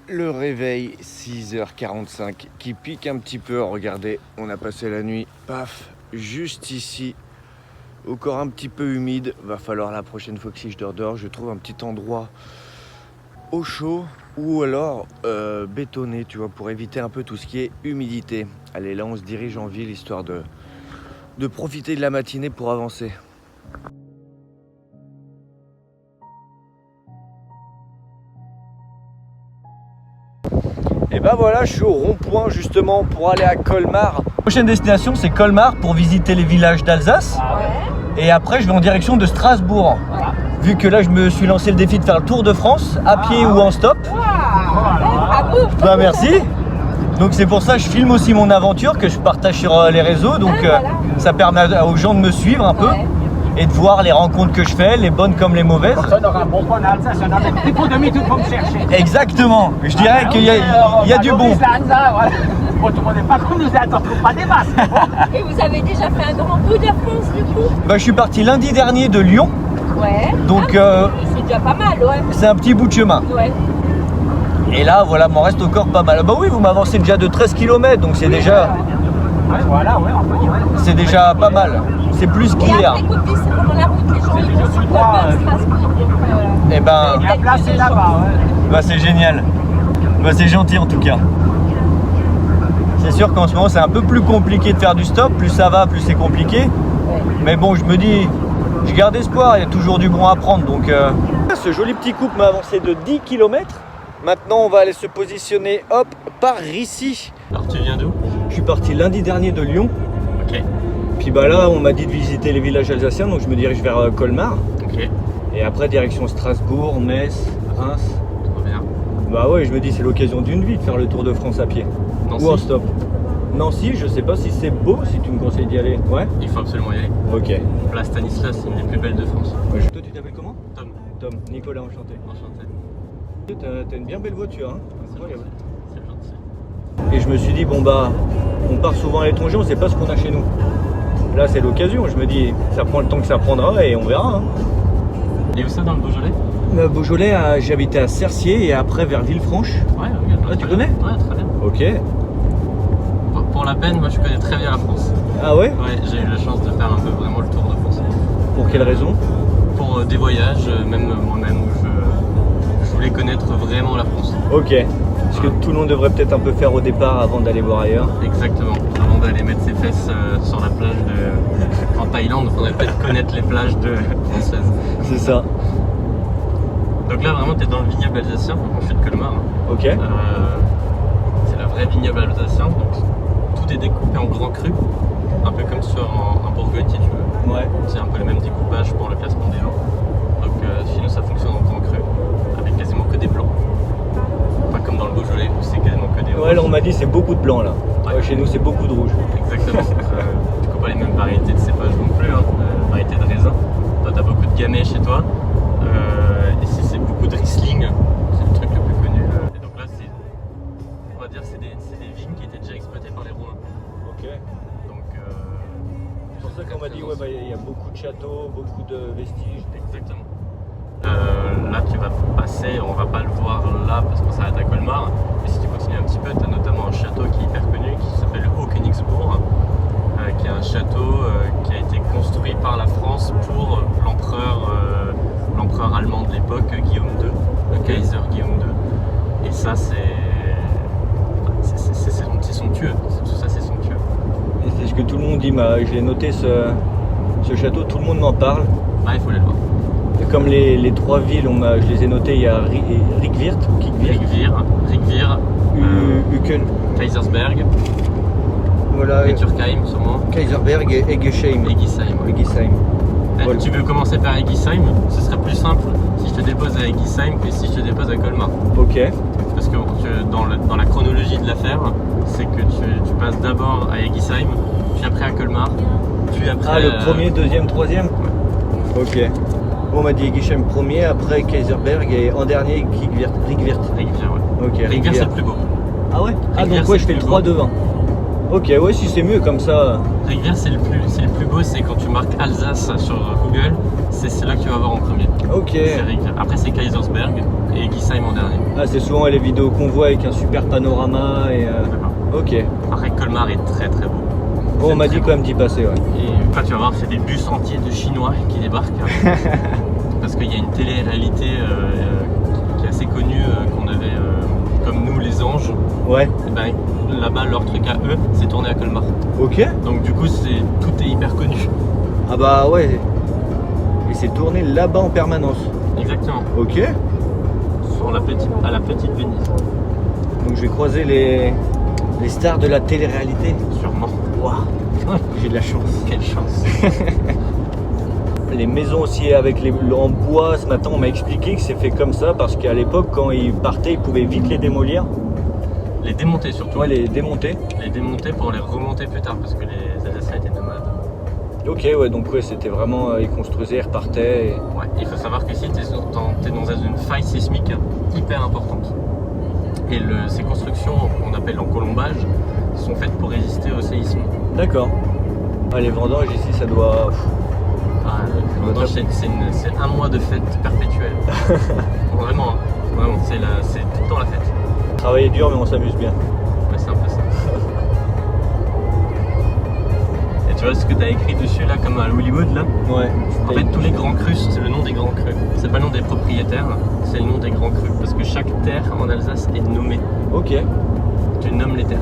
Le réveil 6h45 qui pique un petit peu. Regardez, on a passé la nuit, paf, juste ici, au corps un petit peu humide. Va falloir la prochaine fois que si je dors dehors, je trouve un petit endroit au chaud ou alors bétonné, tu vois, pour éviter un peu tout ce qui est humidité. Allez, là on se dirige en ville histoire de profiter de la matinée pour avancer. Et ben voilà, je suis au rond-point justement pour aller à Colmar. Prochaine destination, c'est Colmar pour visiter les villages d'Alsace. Et après, je vais en direction de Strasbourg. Vu que là, je me suis lancé le défi de faire le tour de France, à pied ou en stop. Bah merci. Donc c'est pour ça que je filme aussi mon aventure, que je partage sur les réseaux. Donc ça permet aux gens de me suivre un peu. Et de voir les rencontres que je fais, les bonnes comme les mauvaises. On aura un bon point d'Alsace, on a des petits pots de mythe pour me chercher. Exactement, je dirais qu'il y a du bon. Bon, tout le monde n'est pas comme nous, on ne trouve pas des masses. Et vous avez déjà fait un grand bout de France du coup? Bah, je suis parti lundi dernier de Lyon. Ouais. Donc c'est déjà pas mal, ouais. C'est un petit bout de chemin. Ouais. Et là, voilà, m'en reste encore pas mal. Bah oui, vous m'avancez déjà de 13 km, donc c'est déjà... Ouais, voilà, ouais, on peut dire. C'est déjà pas mal. C'est plus qu'hier. Et après, Copie, c'est comment la route? Les gens ils vont sur Colmar, Strasbourg. Et ben, La place est là-bas, ouais. bah c'est génial. Bah c'est gentil en tout cas. C'est sûr qu'en ce moment c'est un peu plus compliqué de faire du stop. Plus ça va, plus c'est compliqué. Ouais. Mais bon, je me dis, je garde espoir, il y a toujours du bon à prendre. Donc ce joli petit couple m'a avancé de 10 km. Maintenant on va aller se positionner, hop, par ici. Alors tu viens d'où? Je suis parti lundi dernier de Lyon. Ok. Puis bah là on m'a dit de visiter les villages alsaciens, donc je me dirige vers Colmar. Ok. Et après direction Strasbourg, Metz, Reims. Trop bien. Bah ouais, je me dis c'est l'occasion d'une vie de faire le Tour de France à pied. Nancy. Ou en stop. Nancy, je sais pas si c'est beau, si tu me conseilles d'y aller. Ouais. Il faut absolument y aller. Ok. Place Stanislas, c'est une des plus belles de France. Toi tu t'appelles comment? Tom, Tom. Nicolas, enchanté. enchanté. T'as une bien belle voiture, hein. Incroyable. C'est gentil. Et je me suis dit, bon bah, on part souvent à l'étranger, on sait pas ce qu'on a chez nous. Là c'est l'occasion, je me dis, ça prend le temps que ça prendra et on verra. Hein. Et où ça dans le Beaujolais? Beaujolais, j'ai habité à Cercier et après vers Villefranche. Ouais, ok. Ah, tu connais? Ouais, très bien. Ok. Pour la peine, moi je connais très bien la France. Ah ouais? Ouais, j'ai eu la chance de faire un peu vraiment le tour de France. Pour quelle raison? Pour des voyages, même moi-même, où je voulais connaître vraiment la France. Ok. Ce que tout le monde devrait peut-être un peu faire au départ avant d'aller voir ailleurs. Exactement. Avant d'aller mettre ses fesses sur la plage en Thaïlande, il faudrait peut-être connaître les plages françaises. C'est ça. Donc là, vraiment, tu es dans le vignoble alsacien, donc je suis de Colmar. Ok. C'est le vrai vignoble alsacien, donc tout est découpé en grands crus, un peu comme sur un Bourgogne si tu veux. Ouais. C'est un peu le même découpage pour le classement des vins. Donc chez nous, ça fonctionne en grands crus, avec quasiment que des blancs. Pas comme dans le Beaujolais où c'est quasiment que des rouges. Ouais, là on m'a dit c'est beaucoup de blanc là. Ouais. Ouais, chez nous c'est beaucoup de rouge. Exactement. Du coup, pas les mêmes variétés de cépages non plus, hein. Variétés de raisin. Toi, t'as beaucoup de gamay chez toi. Ici, c'est beaucoup de Riesling. C'est le truc le plus connu. Et donc là, on va dire, c'est des vignes qui étaient déjà exploitées par les Romains. Ok. Donc, C'est pour ça qu'on m'a dit ouais bah il y a beaucoup de châteaux, beaucoup de vestiges. exactement. Là, tu vas passer, on va pas le voir là parce qu'on s'arrête à Colmar. Mais si tu continues un petit peu, tu as notamment un château qui est hyper connu qui s'appelle le Haut-Königsbourg, qui est un château qui a été construit par la France pour l'empereur allemand de l'époque, Guillaume II, le Kaiser Guillaume II. Et ça, c'est somptueux. Tout ça, c'est somptueux. Et c'est ce que tout le monde dit, je l'ai noté ce château, tout le monde m'en parle. Ah, il faut aller le voir. Et comme les trois villes, je les ai notées, il y a Rickwirt, Rigvir, Uken, Kaisersberg, voilà, et Turkheim, sûrement. Kaiserberg et Egesheim. Egisheim. Egisheim. Voilà. Tu veux commencer par Egisheim? Ce serait plus simple si je te dépose à Egisheim que si je te dépose à Colmar. Ok. Parce que dans la chronologie de l'affaire, c'est que tu passes d'abord à Egisheim, puis après à Colmar, puis après... Ah, le premier, deuxième, troisième. Ok. On m'a dit Egisheim premier, après Kaiserberg et en dernier Rickwirt. Rigvir, ouais. Ok. Rigvir, c'est le plus beau. Ah ouais? Ah Rickwirt, donc ouais, c'est je fais le le plus 3 beau. devant. Ok, ouais, si c'est mieux comme ça. Rigvir, c'est le plus beau, c'est quand tu marques Alsace sur Google, c'est là que tu vas voir en premier. Ok. C'est Rigvir. Après, c'est Kaisersberg et Guisheim en dernier. Ah, c'est souvent les vidéos qu'on voit avec un super panorama et. D'accord. Ok. Après, Colmar est très très beau. Bon, on m'a dit très quand même d'y passer, ouais. Et là, tu vas voir, c'est des bus entiers de Chinois qui débarquent. Parce qu'il y a une télé-réalité qui est assez connue, qu'on avait, comme nous, les anges. Ouais. Et ben, là-bas, leur truc à eux, c'est tourné à Colmar. Ok. Donc du coup, tout est hyper connu. Ah bah ouais. Et c'est tourné là-bas en permanence. Exactement. Ok. À la petite Venise. Donc je vais croiser les stars de la télé-réalité. Sûrement. Waouh. J'ai de la chance. Quelle chance. Les maisons aussi avec en bois, ce matin on m'a expliqué que c'est fait comme ça parce qu'à l'époque quand ils partaient ils pouvaient vite les démolir. Les démonter surtout. Ouais, les démonter. Les démonter pour les remonter plus tard parce que les Alsaciens étaient nomades. Ok, ouais, donc ouais, c'était vraiment, ils construisaient, ils repartaient. Ouais, il faut savoir qu'ici, tu es dans une faille sismique hyper importante. Et ces constructions qu'on appelle en colombage sont faites pour résister au séisme. D'accord. Ah, les vendanges ici, ça doit. Ah, le vendange, c'est un mois de fête perpétuelle. Vraiment, hein. Vraiment, c'est tout le temps la fête. Travailler dur, mais on s'amuse bien. Ouais, c'est un peu ça. Et tu vois ce que tu as écrit dessus, là, comme à Hollywood, là? Ouais. En fait, tous les grands crus, c'est le nom des grands crus. C'est pas le nom des propriétaires, c'est le nom des grands crus. Parce que chaque terre en Alsace est nommée. Ok. Tu nommes les terres.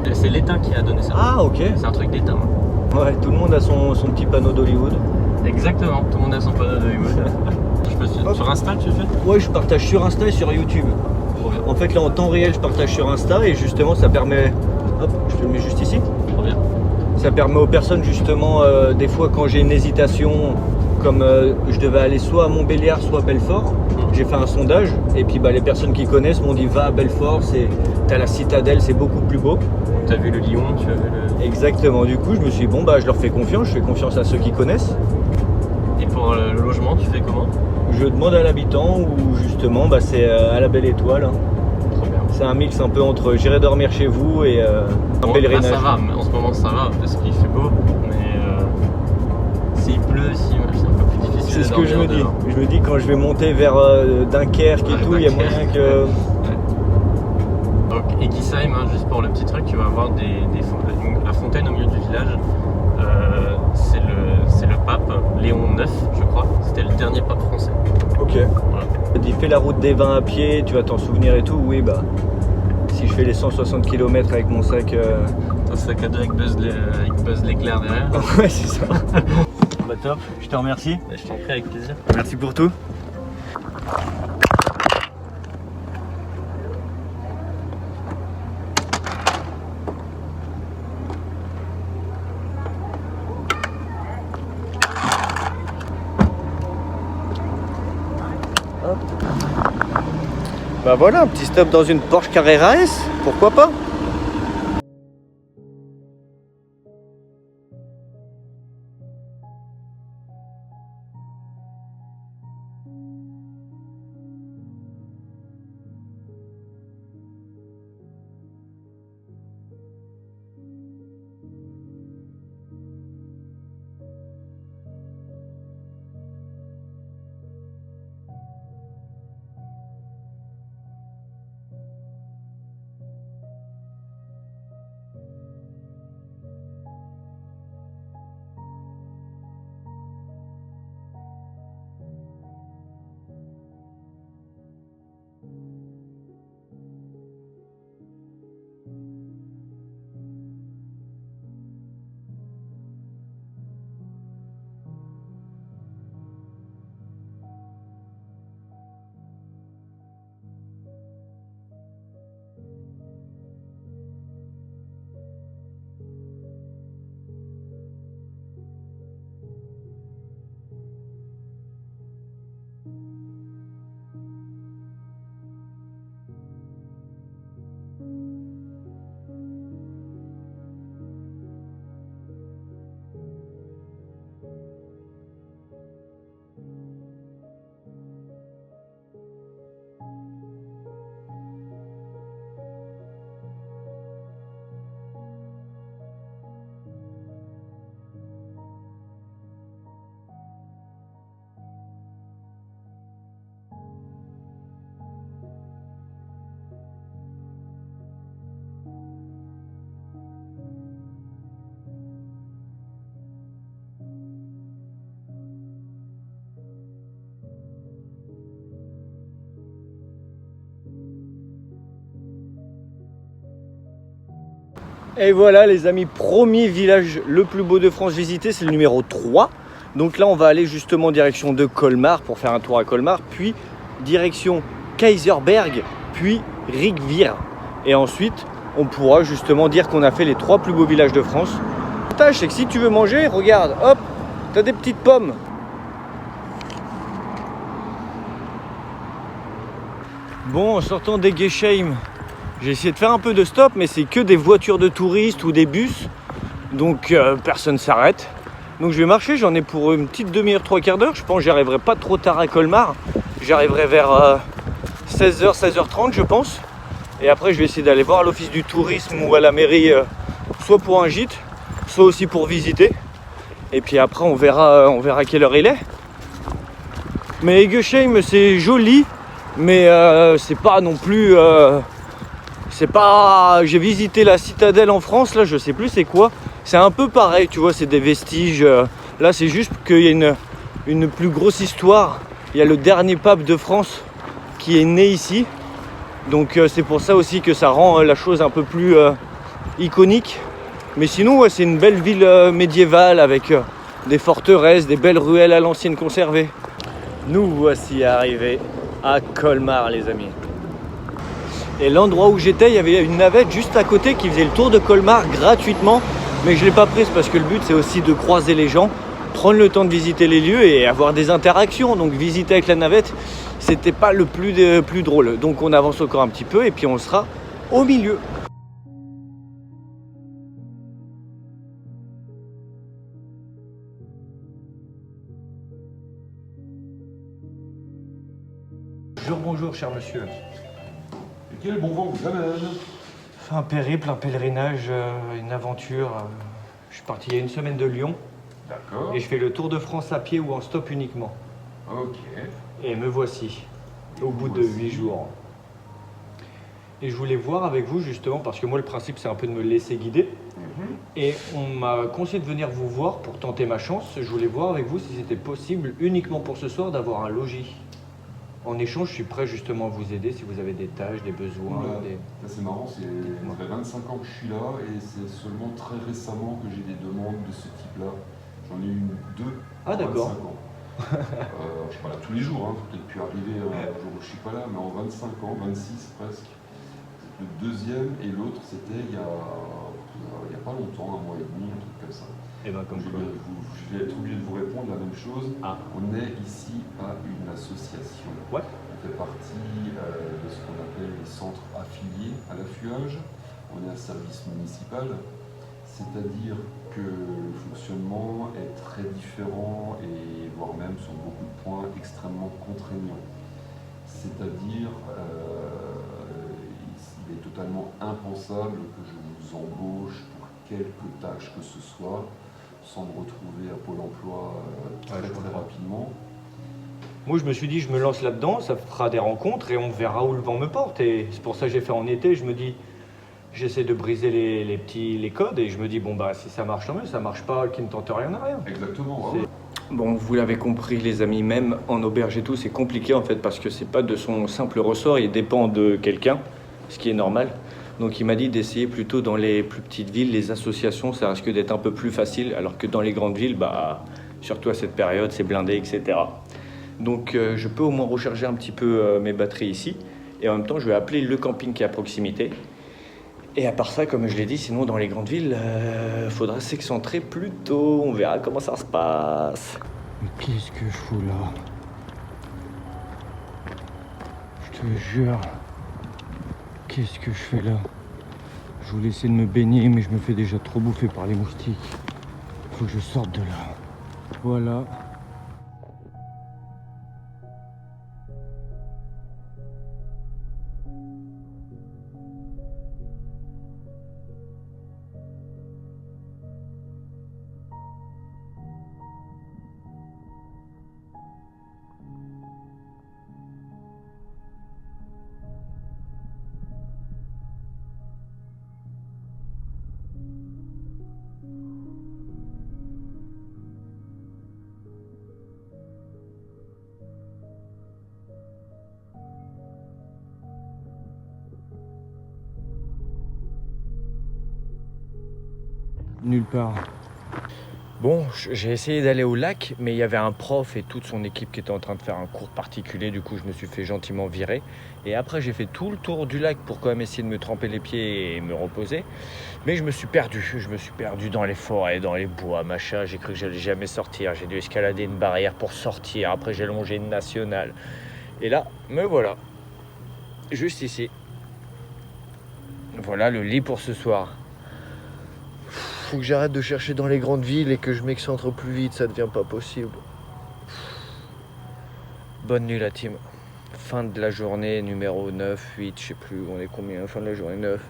Et c'est l'État qui a donné ça. Ah, ok. C'est un truc d'État. Hein. Ouais, tout le monde a son petit panneau d'Hollywood. Exactement, tout le monde a son panneau d'Hollywood. Sur Insta, tu fais? Ouais, je partage sur Insta et sur YouTube. Trop bien. En fait, là, en temps réel, je partage sur Insta et justement, ça permet. Hop, je te le mets juste ici. Trop bien. Ça permet aux personnes, justement, des fois, quand j'ai une hésitation, comme je devais aller soit à Montbéliard, soit à Belfort, j'ai fait un sondage et puis bah, les personnes qui connaissent m'ont dit va à Belfort, t'as la citadelle, c'est beaucoup plus beau. Tu as vu le lion, tu as vu le... Exactement, du coup, je me suis dit, bon, bah, je leur fais confiance, je fais confiance à ceux qui connaissent. Et pour le logement, tu fais comment? Je demande à l'habitant ou justement, bah, c'est à la Belle Étoile. Trop bien. C'est un mix un peu entre j'irai dormir chez vous et un Bon, pèlerinage. là, ça va, mais en ce moment ça va parce qu'il fait beau, mais s'il pleut, c'est un peu plus difficile. C'est de ce que je me dormir dis. dehors. Je me dis quand je vais monter vers Dunkerque et tout, il y a moyen que. Ouais. Donc, et Guisheim, hein, juste pour le petit truc, tu vas avoir la fontaine au milieu du village. C'est le pape Léon IX, je crois. C'était le dernier pape français. Ok. Voilà. Il dit fais la route des vins à pied, tu vas t'en souvenir et tout. Oui, bah. Si je fais les 160 km avec mon sac. Un sac à dos avec Buzz l'éclair derrière. Ouais, c'est ça. Bah, top, je te remercie. Je t'en prie, avec plaisir. Merci pour tout. Bah voilà, un petit stop dans une Porsche Carrera S, pourquoi pas? Et voilà les amis, premier village le plus beau de France visité, c'est le numéro 3. Donc là on va aller justement en direction de Colmar pour faire un tour à Colmar, puis direction Kaysersberg, puis Rijswijk. Et ensuite on pourra justement dire qu'on a fait les 3 plus beaux villages de France. L'avantage c'est que si tu veux manger, regarde, hop, t'as des petites pommes. Bon, en sortant des Geesheim, j'ai essayé de faire un peu de stop, mais c'est que des voitures de touristes ou des bus, donc personne s'arrête. Donc je vais marcher, j'en ai pour une petite demi-heure, 3/4 d'heure. Je pense que j'y arriverai pas trop tard à Colmar. J'arriverai vers 16h, 16h30 je pense. Et après je vais essayer d'aller voir à l'office du tourisme ou à la mairie, soit pour un gîte, soit aussi pour visiter. Et puis après on verra quelle heure il est. Mais Geesheim c'est joli, mais c'est pas non plus... c'est pas... J'ai visité la citadelle en France, là je sais plus c'est quoi. C'est un peu pareil, tu vois, c'est des vestiges. Là c'est juste qu'il y a une plus grosse histoire. Il y a le dernier pape de France qui est né ici. Donc c'est pour ça aussi que ça rend la chose un peu plus iconique. Mais sinon ouais, c'est une belle ville médiévale avec des forteresses, des belles ruelles à l'ancienne conservées. Nous voici arrivés à Colmar les amis. Et l'endroit où j'étais, il y avait une navette juste à côté qui faisait le tour de Colmar gratuitement. Mais je ne l'ai pas prise parce que le but c'est aussi de croiser les gens, prendre le temps de visiter les lieux et avoir des interactions. Donc visiter avec la navette, c'était pas le plus drôle. Donc on avance encore un petit peu et puis on sera au milieu. Bonjour cher monsieur. Et quel bon vent vous amène? Un périple, un pèlerinage, une aventure. Je suis parti il y a une semaine de Lyon. D'accord. Et je fais le Tour de France à pied ou en stop uniquement. Ok. Et me voici, au bout de 8 jours. Et je voulais voir avec vous justement, parce que moi le principe c'est un peu de me laisser guider. Et on m'a conseillé de venir vous voir pour tenter ma chance. Je voulais voir avec vous si c'était possible, uniquement pour ce soir, d'avoir un logis. En échange, je suis prêt justement à vous aider si vous avez des tâches, des besoins. C'est marrant, ça fait 25 ans que je suis là et c'est seulement très récemment que j'ai des demandes de ce type-là. J'en ai eu 2 en 25 ans. Je suis pas là tous les jours, hein, peut-être pu arriver un jour où je suis pas là, mais en 25 ans, 26 presque. Le deuxième et l'autre, c'était il y a pas longtemps, 1 mois et demi, un truc comme ça. Et ben comme je vais être obligé de vous répondre la même chose. Ah. On est ici à une association. Ouais. On fait partie de ce qu'on appelle les centres affiliés à l'affûage. On est un service municipal, c'est-à-dire que le fonctionnement est très différent et voire même sur beaucoup de points extrêmement contraignant. C'est-à-dire, il est totalement impensable que je vous embauche pour quelque tâche que ce soit, sans me retrouver à Pôle emploi très rapidement. Moi je me suis dit je me lance là-dedans, ça fera des rencontres et on verra où le vent me porte. Et c'est pour ça que j'ai fait en été, je me dis, j'essaie de briser les codes et je me dis bon bah si ça marche tant mieux, ça marche pas, qui ne tente rien n'a rien. Exactement. Bon, vous l'avez compris les amis, même en auberge et tout, c'est compliqué en fait parce que c'est pas de son simple ressort, il dépend de quelqu'un, ce qui est normal. Donc il m'a dit d'essayer plutôt dans les plus petites villes, les associations, ça risque d'être un peu plus facile, alors que dans les grandes villes, bah, surtout à cette période, c'est blindé, etc. Donc je peux au moins recharger un petit peu mes batteries ici, et en même temps je vais appeler le camping qui est à proximité. Et à part ça, comme je l'ai dit, sinon dans les grandes villes, faudra s'excentrer plus tôt, on verra comment ça se passe. Mais qu'est-ce que je fous là? Je te jure. Qu'est-ce que je fais là? Je voulais essayer de me baigner, mais je me fais déjà trop bouffer par les moustiques. Faut que je sorte de là. Voilà. Nulle part. Bon, j'ai essayé d'aller au lac, mais il y avait un prof et toute son équipe qui était en train de faire un cours particulier. Du coup, je me suis fait gentiment virer. Et après, j'ai fait tout le tour du lac pour quand même essayer de me tremper les pieds et me reposer. Mais je me suis perdu. Je me suis perdu dans les forêts, dans les bois, machin. J'ai cru que j'allais jamais sortir. J'ai dû escalader une barrière pour sortir. Après, j'ai longé une nationale. Et là, me voilà. Juste ici. Voilà le lit pour ce soir. Faut que j'arrête de chercher dans les grandes villes et que je m'excentre plus vite, ça devient pas possible. Bonne nuit la team. Fin de la journée numéro 9, 8, je sais plus, on est combien, fin de la journée 9.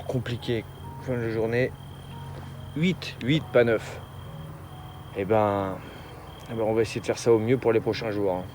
Compliqué, fin de la journée 8, pas 9. Et ben on va essayer de faire ça au mieux pour les prochains jours.